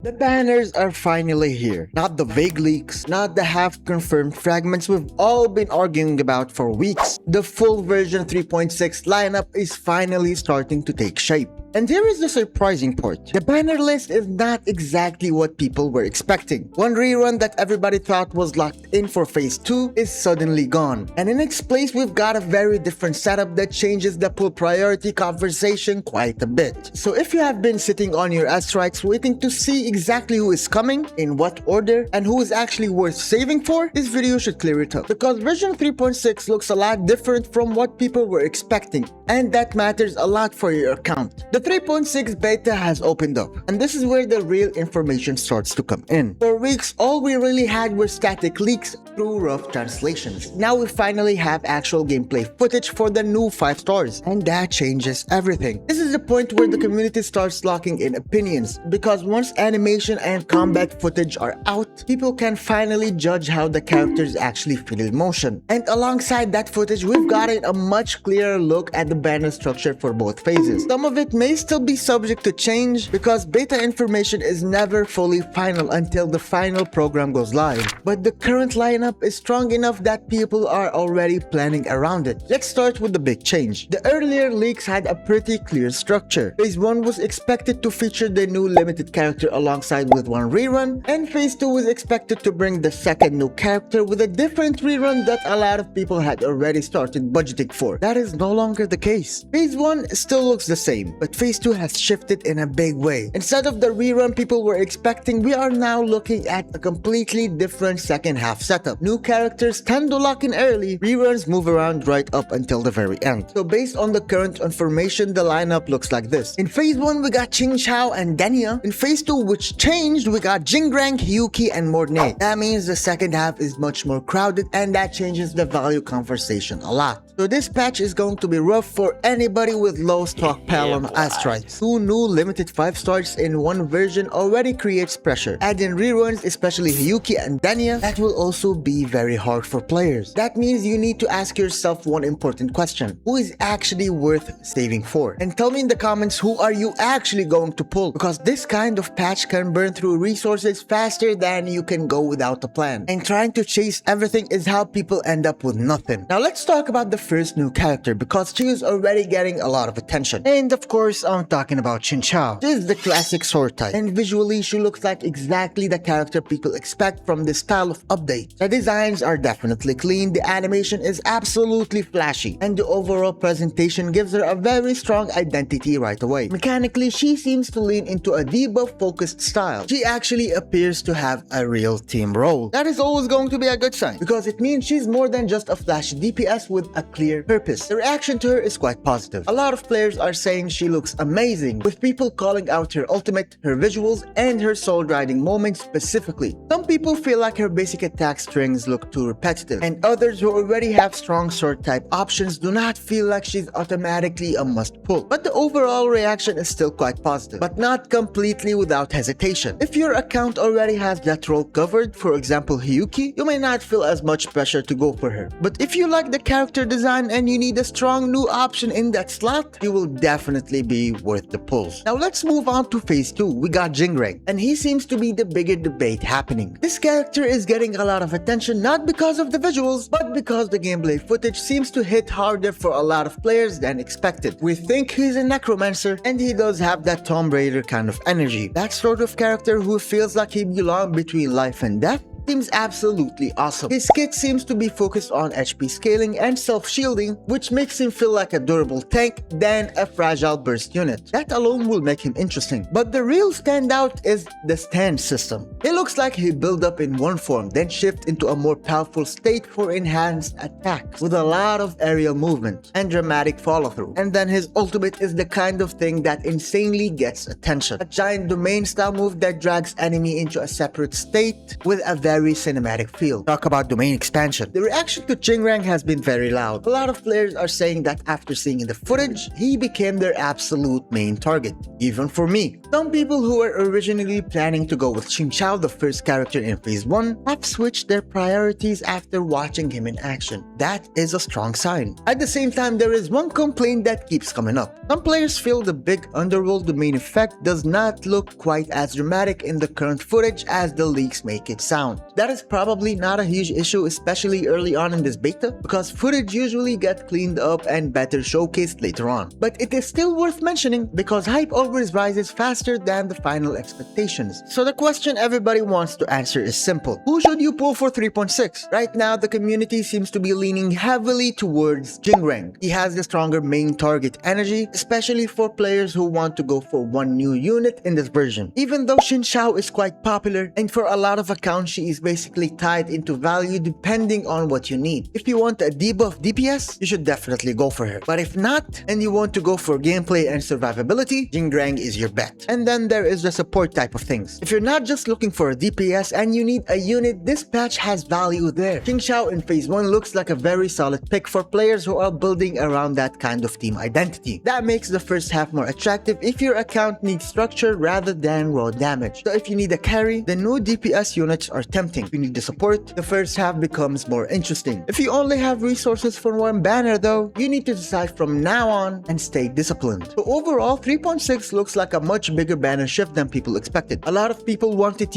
The banners are finally here. Not the vague leaks, not the half-confirmed fragments we've all been arguing about for weeks. The full version 3.6 lineup is finally starting to take shape. And here is the surprising part. The banner list is not exactly what people were expecting. One rerun that everybody thought was locked in for Phase 2 is suddenly gone. And in its place, we've got a very different setup that changes the pull priority conversation quite a bit. So if you have been sitting on your ass-strikes waiting to see exactly who is coming, in what order, and who is actually worth saving for, this video should clear it up. Because version 3.6 looks a lot different from what people were expecting, and that matters a lot for your account. The 3.6 beta has opened up, and this is where the real information starts to come in. For weeks, all we really had were static leaks through rough translations. Now we finally have actual gameplay footage for the new 5 stars, and that changes everything. This is the point where the community starts locking in opinions, because once animation and combat footage are out, people can finally judge how the characters actually feel in motion. And alongside that footage, we've gotten a much clearer look at the banner structure for both phases. Some of it may still be subject to change because beta information is never fully final until the final program goes live. But the current lineup is strong enough that people are already planning around it. Let's start with the big change. The earlier leaks had a pretty clear structure. Phase 1 was expected to feature the new limited character alongside with one rerun, and Phase 2 was expected to bring the second new character with a different rerun that a lot of people had already started budgeting for. That is no longer the case. Phase 1 still looks the same, but Phase 2 has shifted in a big way. Instead of the rerun people were expecting, we are now looking at a completely different second half setup. New characters tend to lock in early, reruns move around right up until the very end. So based on the current information, the lineup looks like this. In Phase 1, we got qingxiao and Denya. In Phase 2, which changed, we got Jingran, Hyuki, and Mornay. That means the second half is much more crowded, and that changes the value conversation a lot. So this patch is going to be rough for anybody with low stockpile on ass-strikes. 2 new limited 5 stars in one version already creates pressure. Add in reruns, especially Hyuki and Denya, that will also be very hard for players. That means you need to ask yourself one important question. Who is actually worth saving for? And tell me in the comments, who are you actually going to pull? Because this kind of patch can burn through resources faster than you can go without a plan. And trying to chase everything is how people end up with nothing. Now let's talk about the first new character, because she is already getting a lot of attention. And of course, I'm talking about qingxiao. She is the classic sword type, and visually she looks like exactly the character people expect from this style of update. The designs are definitely clean, the animation is absolutely flashy, and the overall presentation gives her a very strong identity right away. Mechanically, she seems to lean into a debuff focused style. She actually appears to have a real team role. That is always going to be a good sign, because it means she's more than just a flashy DPS with a clear purpose. The reaction to her is quite positive. A lot of players are saying she looks amazing, with people calling out her ultimate, her visuals, and her soul riding moments specifically. Some people feel like her basic attack strings look too repetitive, and others who already have strong sword type options do not feel like she's automatically a must pull. But the overall reaction is still quite positive, but not completely without hesitation. If your account already has that role covered, for example Hyuki, you may not feel as much pressure to go for her. But if you like the character design and you need a strong new option in that slot, you will definitely be worth the pulls. Now let's move on to Phase 2. We got Jingran, and he seems to be the bigger debate happening. This character is getting a lot of attention not because of the visuals, but because the gameplay footage seems to hit harder for a lot of players than expected. We think he's a necromancer, and he does have that Tomb Raider kind of energy. That sort of character who feels like he belongs between life and death. Seems absolutely awesome. His kit seems to be focused on HP scaling and self-shielding, which makes him feel like a durable tank than a fragile burst unit. That alone will make him interesting. But the real standout is the stand system. It looks like he built up in one form, then shift into a more powerful state for enhanced attack, with a lot of aerial movement and dramatic follow-through. And then his ultimate is the kind of thing that insanely gets attention. A giant domain style move that drags enemy into a separate state with a very cinematic feel. Talk about domain expansion. The reaction to Jingran has been very loud. A lot of players are saying that after seeing the footage, he became their absolute main target. Even for me. Some people who were originally planning to go with Qingxiao, the first character in Phase 1, have switched their priorities after watching him in action. That is a strong sign. At the same time, there is one complaint that keeps coming up. Some players feel the big underworld domain effect does not look quite as dramatic in the current footage as the leaks make it sound. That is probably not a huge issue, especially early on in this beta, because footage usually gets cleaned up and better showcased later on. But it is still worth mentioning because hype always rises faster than the final expectations. So the question everybody wants to answer is simple. Who should you pull for 3.6? Right now, the community seems to be leaning heavily towards Jingran. He has the stronger main target energy, especially for players who want to go for one new unit in this version. Even though qingxiao is quite popular, and for a lot of accounts she is basically tied into value depending on what you need. If you want a debuff DPS, you should definitely go for her. But if not, and you want to go for gameplay and survivability, Jingran is your bet. And then there is the support type of things. If you're not just looking for a DPS and you need a unit, this patch has value there. qingxiao in Phase 1 looks like a very solid pick for players who are building around that kind of team identity. That makes the first half more attractive if your account needs structure rather than raw damage. So if you need a carry, the new DPS units are tempting. If you need the support, the first half becomes more interesting. If you only have resources for one banner though, you need to decide from now on and stay disciplined. So overall, 3.6 looks like a much bigger banner shift than people expected. A lot of people wanted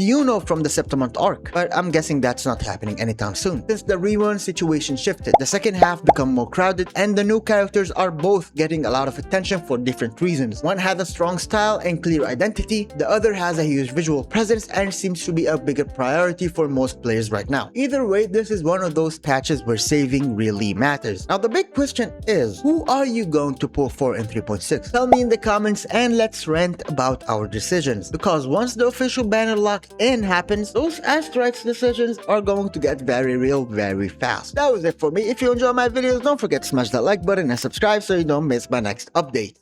from the Septimont arc, but I'm guessing that's not happening anytime soon. Since the rerun situation shifted, the second half become more crowded and the new characters are both getting a lot of attention for different reasons. One has a strong style and clear identity, the other has a huge visual presence and seems to be a bigger priority for most players right now. Either way, this is one of those patches where saving really matters. Now the big question is, who are you going to pull for in 3.6? Tell me in the comments and let's rant about our decisions, because once the official banner lock in happens, those asterisks decisions are going to get very real very fast. That was it for me. If you enjoy my videos, don't forget to smash that like button and subscribe so you don't miss my next update.